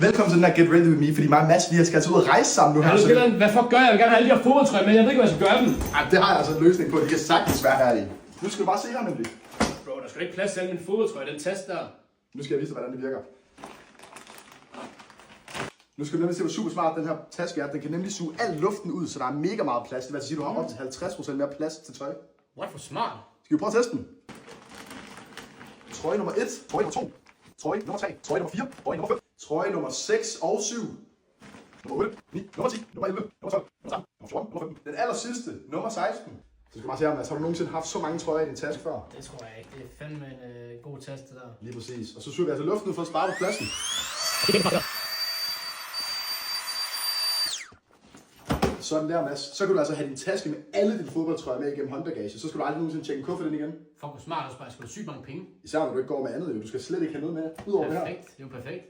Velkommen til den her Get Ready With Me, fordi mig og Mads, vi skal altså ud og rejse sammen nu her. Hvad fuck gør jeg? Jeg vil gerne have alle de her fodboldtrøjer, men jeg ved ikke, hvad jeg skal gøre dem. Ej, det har jeg altså en løsning på, de kan sagtens være her i. Nu skal du bare se her nemlig. Bro, der skal ikke plads til alle mine fodboldtrøjer, den taske der. Nu skal jeg vise dig, hvordan det virker. Nu skal du nemlig se, hvor super smart den her taske er. Den kan nemlig suge al luften ud, så der er mega meget plads. Det vil sige, at du har op til 50% mere plads til tøj. What for smart? Skal vi prøve at teste den? Trøje nummer 1, trøje nummer 2, trøje nummer 3, trøje nummer 4, trøje nummer 5, trøje nummer 6 og 7, nummer 8, 9, nummer 10, nummer 11, nummer 12, nummer 13, nummer 14, nummer 15, den aller sidste, nummer 16. Så skal du bare se, Mads, har du nogensinde haft så mange trøjer i din taske før? Det tror jeg ikke. Det er fandme en god taske, det der. Lige præcis. Og så suger vi altså luften ud for at spare på pladsen. Sådan der, Mads. Så kan du altså have din taske med alle dine fodboldtrøjer med igennem håndbagage. Så skal du aldrig nogensinde tjekke en kufferten igen. Fuck, hvor smart, og sparer sgu sygt mange penge. Især når du ikke går med andet, jo. Du skal slet ikke have noget med, udover det her. Perfekt. Det er jo perfekt.